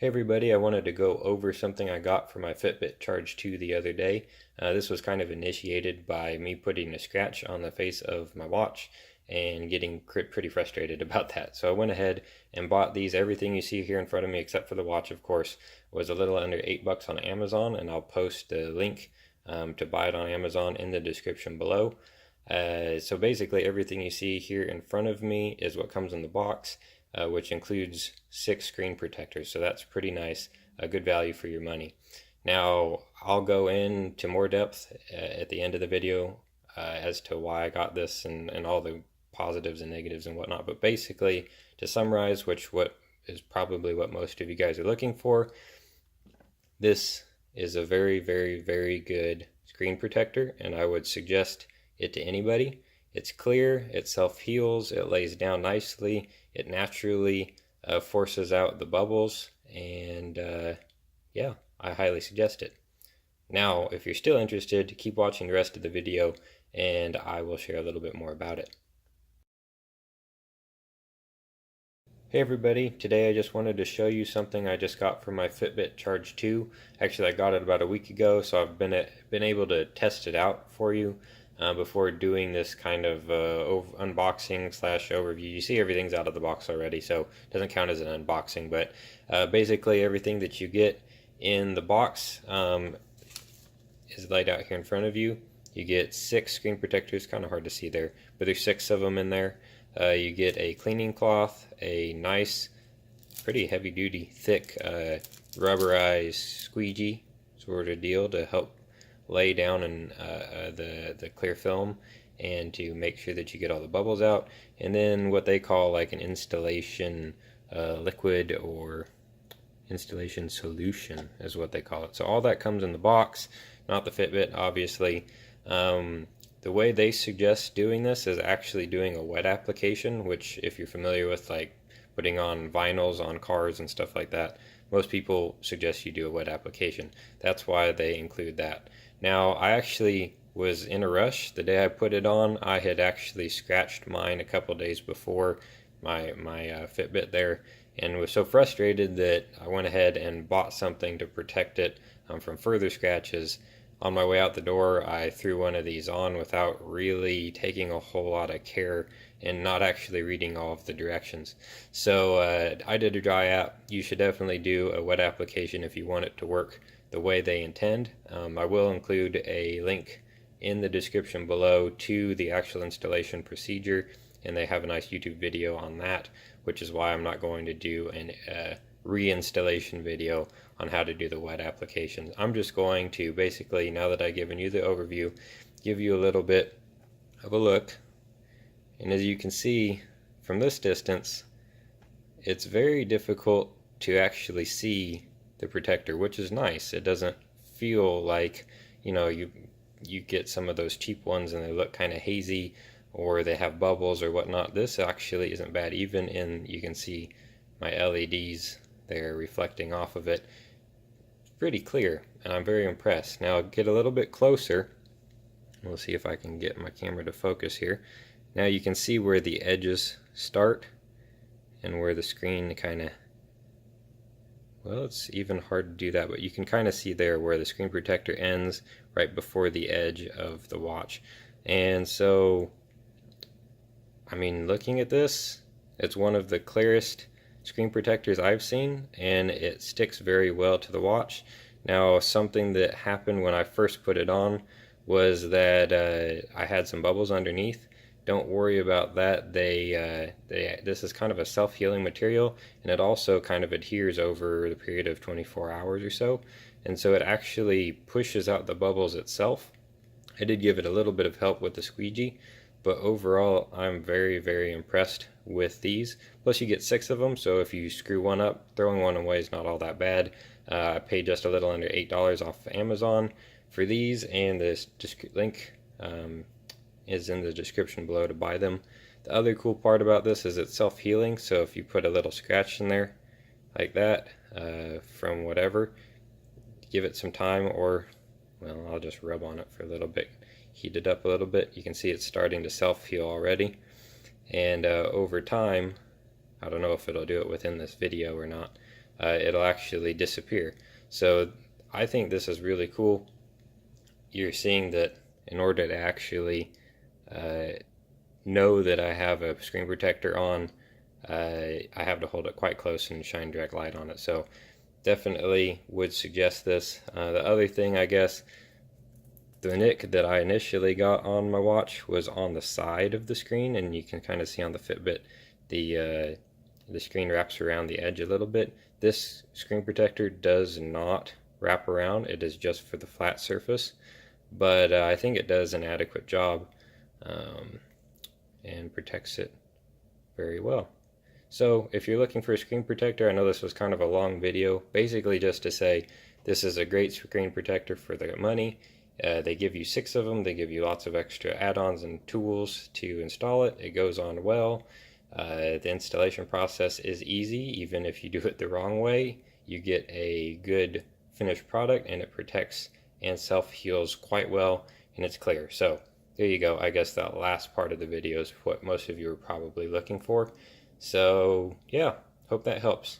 Hey everybody, I wanted to go over something I got for my Fitbit Charge 2 the other day. This was kind of initiated by me putting a scratch on the face of my watch and getting pretty frustrated about that. So I went ahead and bought these. Everything you see here in front of me, except for the watch, of course, was a little under $8 on Amazon, and I'll post the link to buy it on Amazon in the description below. So basically everything you see here in front of me is what comes in the box, which includes 6 screen protectors. So that's pretty nice, a good value for your money. Now I'll go into more depth at the end of the video as to why I got this and all the positives and negatives and whatnot. But basically, to summarize, what is probably what most of you guys are looking for, this is a very, very, very good screen protector, and I would suggest it to anybody. It's clear, it self-heals, it lays down nicely, it naturally forces out the bubbles, and yeah, I highly suggest it. Now, if you're still interested, keep watching the rest of the video, and I will share a little bit more about it. Hey everybody, today I just wanted to show you something I just got from my Fitbit Charge 2. Actually, I got it about a week ago, so I've been able to test it out for you before doing this kind of unboxing slash overview. You see everything's out of the box already, so it doesn't count as an unboxing, but basically everything that you get in the box is laid out here in front of you. You get 6 screen protectors, kind of hard to see there, but there's 6 of them in there. You get a cleaning cloth, a nice, pretty heavy duty, thick rubberized squeegee sort of deal to help lay down in the clear film and to make sure that you get all the bubbles out, and then what they call like an installation liquid or installation solution is what they call it. So all that comes in the box, not the Fitbit, obviously. The way they suggest doing this is actually doing a wet application, which if you're familiar with like putting on vinyls on cars and stuff like that, most people suggest you do a wet application. That's why they include that. Now, I actually was in a rush. The day I put it on, I had actually scratched mine a couple days before my Fitbit there, and was so frustrated that I went ahead and bought something to protect it from further scratches. On my way out the door, I threw one of these on without really taking a whole lot of care and not actually reading all of the directions. So I did a dry app. You should definitely do a wet application if you want it to work the way they intend. I will include a link in the description below to the actual installation procedure, and they have a nice YouTube video on that, which is why I'm not going to do an reinstallation video on how to do the wet applications. I'm just going to basically, now that I've given you the overview, give you a little bit of a look. And as you can see from this distance, it's very difficult to actually see the protector, which is nice. It doesn't feel like, you know, you get some of those cheap ones and they look kind of hazy or they have bubbles or whatnot. This actually isn't bad. Even in, you can see my LEDs there reflecting off of it. It's pretty clear, and I'm very impressed. Now I'll get a little bit closer. We'll see if I can get my camera to focus here. Now you can see where the edges start and where the screen kind of, well, it's even hard to do that, but you can kind of see there where the screen protector ends right before the edge of the watch. And so, I mean, looking at this, it's one of the clearest screen protectors I've seen, and it sticks very well to the watch. Now, something that happened when I first put it on was that I had some bubbles underneath. Don't worry about that. This is kind of a self-healing material, and it also kind of adheres over the period of 24 hours or so, and so it actually pushes out the bubbles itself. I did give it a little bit of help with the squeegee, but overall I'm very, very impressed with these. Plus you get 6 of them, so if you screw one up, throwing one away is not all that bad. I paid just a little under $8 off of Amazon for these, and this link is in the description below to buy them. The other cool part about this is it's self-healing, so if you put a little scratch in there like that from whatever, give it some time, or, well, I'll just rub on it for a little bit, heat it up a little bit. You can see it's starting to self-heal already, and over time, I don't know if it'll do it within this video or not, it'll actually disappear. So I think this is really cool. You're seeing that in order to actually know that I have a screen protector on, I have to hold it quite close and shine direct light on it. So definitely would suggest this. The other thing, I guess, the nick that I initially got on my watch was on the side of the screen, and you can kind of see on the Fitbit the screen wraps around the edge a little bit. This screen protector does not wrap around, it is just for the flat surface, but I think it does an adequate job and protects it very well. So if you're looking for a screen protector, I know this was kind of a long video, basically just to say this is a great screen protector for the money. They give you 6 of them. They give you lots of extra add-ons and tools to install it. It goes on well. The installation process is easy. Even if you do it the wrong way, you get a good finished product, and it protects and self-heals quite well, and it's clear. So there you go. I guess that last part of the video is what most of you are probably looking for. So yeah, hope that helps.